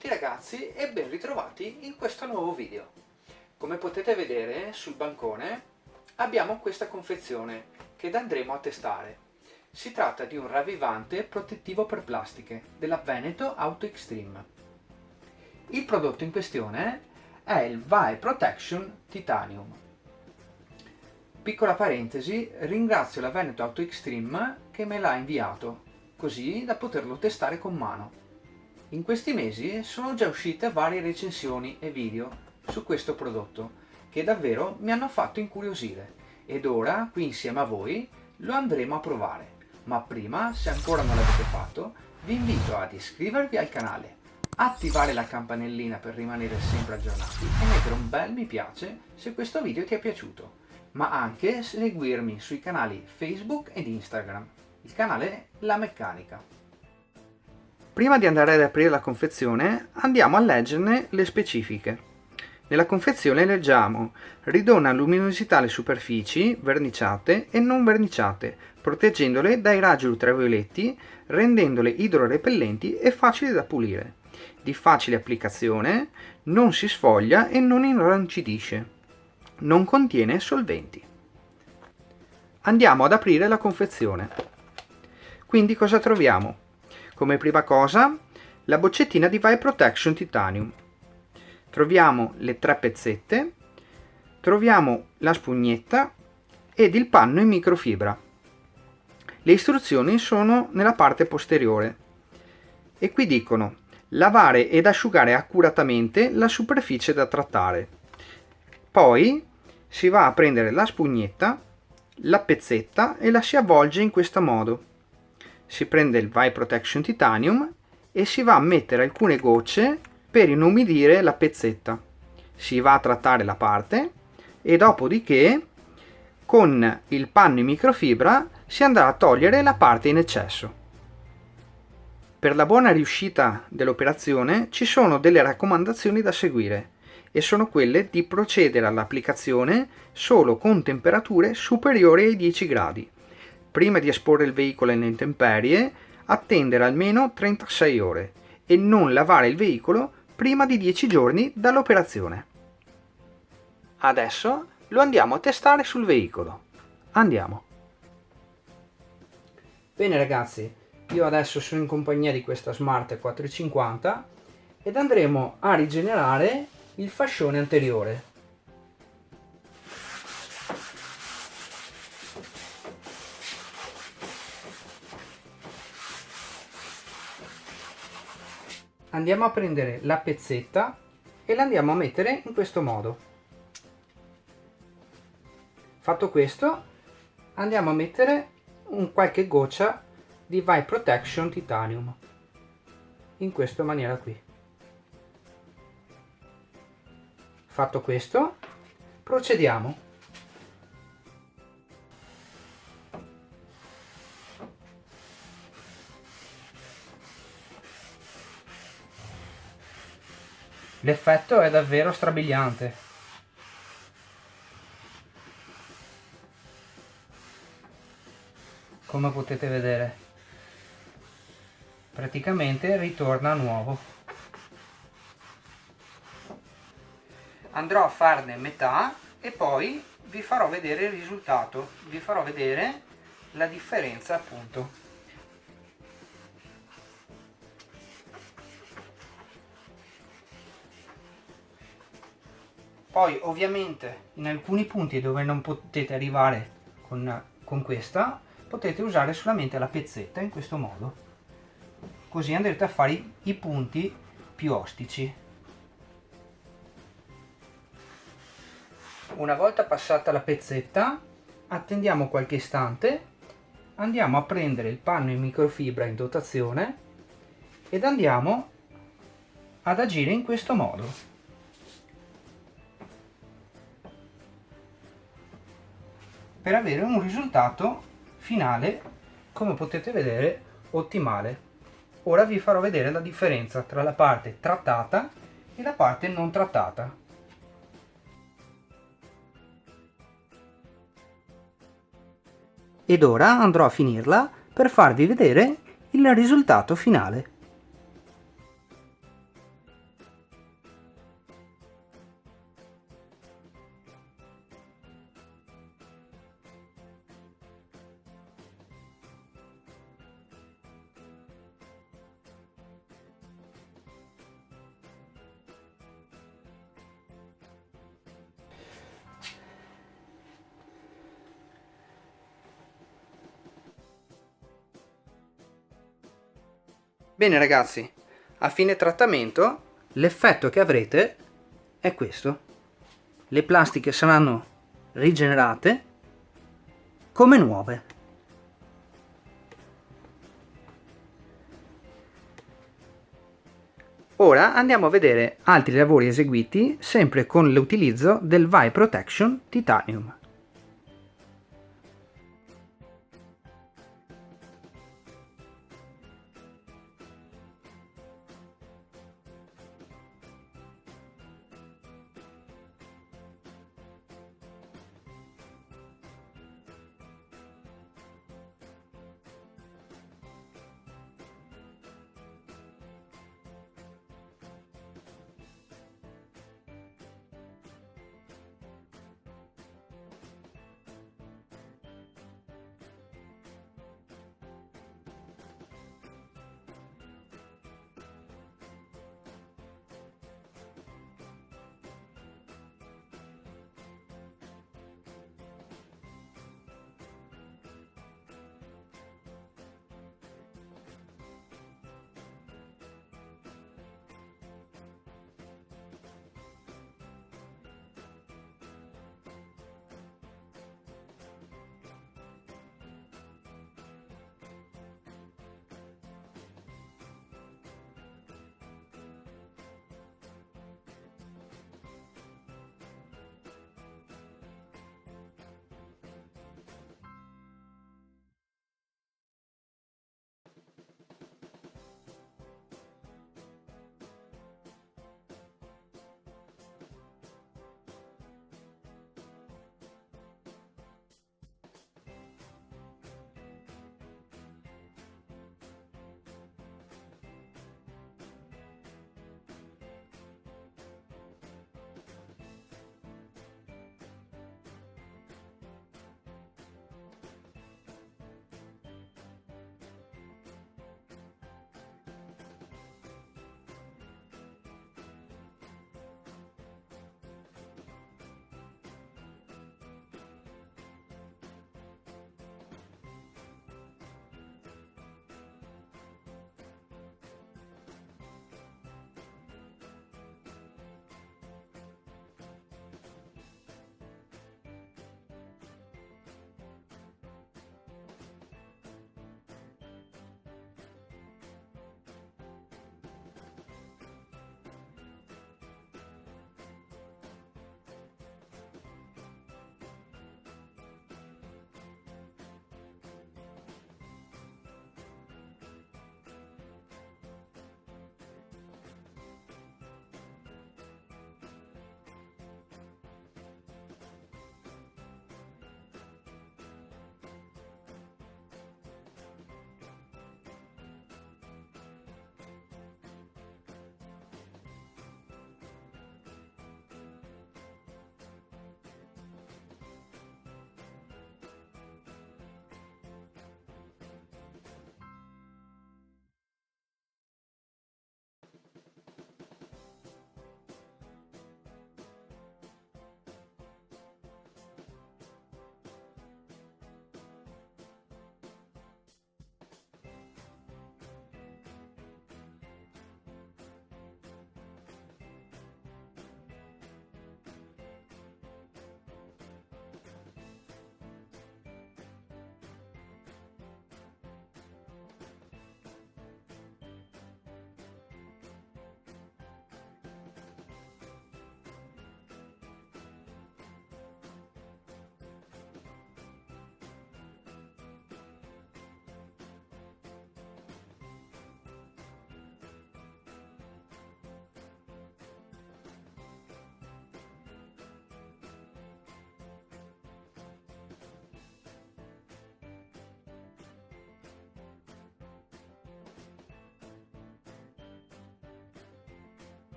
tutti ragazzi e ben ritrovati in questo nuovo video. Come potete vedere sul bancone abbiamo questa confezione che andremo a testare. Si tratta di un ravvivante protettivo per plastiche della Veneto Auto Extreme. Il prodotto in questione è il Vibe Protection Titanium. Piccola parentesi, ringrazio la Veneto Auto Extreme che me l'ha inviato, così da poterlo testare con mano. In questi mesi sono già uscite varie recensioni e video su questo prodotto che davvero mi hanno fatto incuriosire ed ora qui insieme a voi lo andremo a provare. Ma prima, se ancora non l'avete fatto, vi invito ad iscrivervi al canale, attivare la campanellina per rimanere sempre aggiornati e mettere un bel mi piace se questo video ti è piaciuto, ma anche seguirmi sui canali Facebook ed Instagram, il canale La Meccanica. Prima di andare ad aprire la confezione andiamo a leggerne le specifiche. Nella confezione leggiamo: ridona luminosità alle superfici verniciate e non verniciate, proteggendole dai raggi ultravioletti, rendendole idrorepellenti e facili da pulire. Di facile applicazione, non si sfoglia e non irrancidisce. Non contiene solventi. Andiamo ad aprire la confezione. Quindi cosa troviamo? Come prima cosa, la boccettina di Vibe Protection Titanium. Troviamo le 3 pezzette, troviamo la spugnetta ed il panno in microfibra. Le istruzioni sono nella parte posteriore e qui dicono: lavare ed asciugare accuratamente la superficie da trattare. Poi si va a prendere la spugnetta, la pezzetta e la si avvolge in questo modo. Si prende il Vibe Protection Titanium e si va a mettere alcune gocce per inumidire la pezzetta. Si va a trattare la parte e dopodiché con il panno in microfibra si andrà a togliere la parte in eccesso. Per la buona riuscita dell'operazione ci sono delle raccomandazioni da seguire e sono quelle di procedere all'applicazione solo con temperature superiori ai 10 gradi. Prima di esporre il veicolo alle intemperie, attendere almeno 36 ore e non lavare il veicolo prima di 10 giorni dall'operazione. Adesso lo andiamo a testare sul veicolo. Andiamo. Bene ragazzi, io adesso sono in compagnia di questa Smart 450 ed andremo a rigenerare il fascione anteriore. Andiamo a prendere la pezzetta e la andiamo a mettere in questo modo. Fatto questo, andiamo a mettere qualche goccia di Vibe Protection Titanium in questa maniera qui. Fatto questo, procediamo. L'effetto è davvero strabiliante. Come potete vedere, praticamente ritorna a nuovo. Andrò a farne metà e poi vi farò vedere il risultato, vi farò vedere la differenza appunto. Poi ovviamente in alcuni punti dove non potete arrivare con questa, potete usare solamente la pezzetta in questo modo. Così andrete a fare i punti più ostici. Una volta passata la pezzetta, attendiamo qualche istante, andiamo a prendere il panno in microfibra in dotazione ed andiamo ad agire in questo modo. Per avere un risultato finale, come potete vedere, ottimale. Ora vi farò vedere la differenza tra la parte trattata e la parte non trattata. Ed ora andrò a finirla per farvi vedere il risultato finale. Bene ragazzi, a fine trattamento l'effetto che avrete è questo. Le plastiche saranno rigenerate come nuove. Ora andiamo a vedere altri lavori eseguiti sempre con l'utilizzo del Vibe Protection Titanium.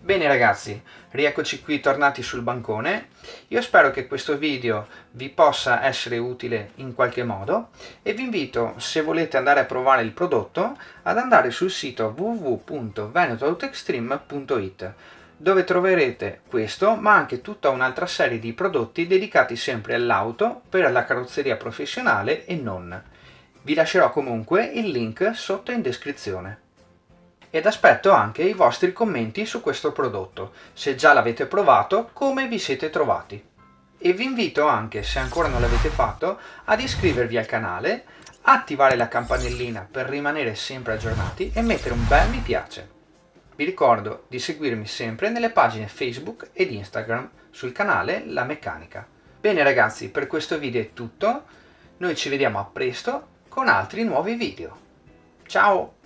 Bene ragazzi, rieccoci qui tornati sul bancone. Io spero che questo video vi possa essere utile in qualche modo e vi invito, se volete andare a provare il prodotto, ad andare sul sito www.venetoautoextreme.it, dove troverete questo, ma anche tutta un'altra serie di prodotti dedicati sempre all'auto, per la carrozzeria professionale e non. Vi lascerò comunque il link sotto in descrizione. Ed aspetto anche i vostri commenti su questo prodotto, se già l'avete provato, come vi siete trovati. E vi invito anche, se ancora non l'avete fatto, ad iscrivervi al canale, attivare la campanellina per rimanere sempre aggiornati e mettere un bel mi piace. Vi ricordo di seguirmi sempre nelle pagine Facebook ed Instagram sul canale La Meccanica. Bene ragazzi, per questo video è tutto, noi ci vediamo a presto con altri nuovi video. Ciao!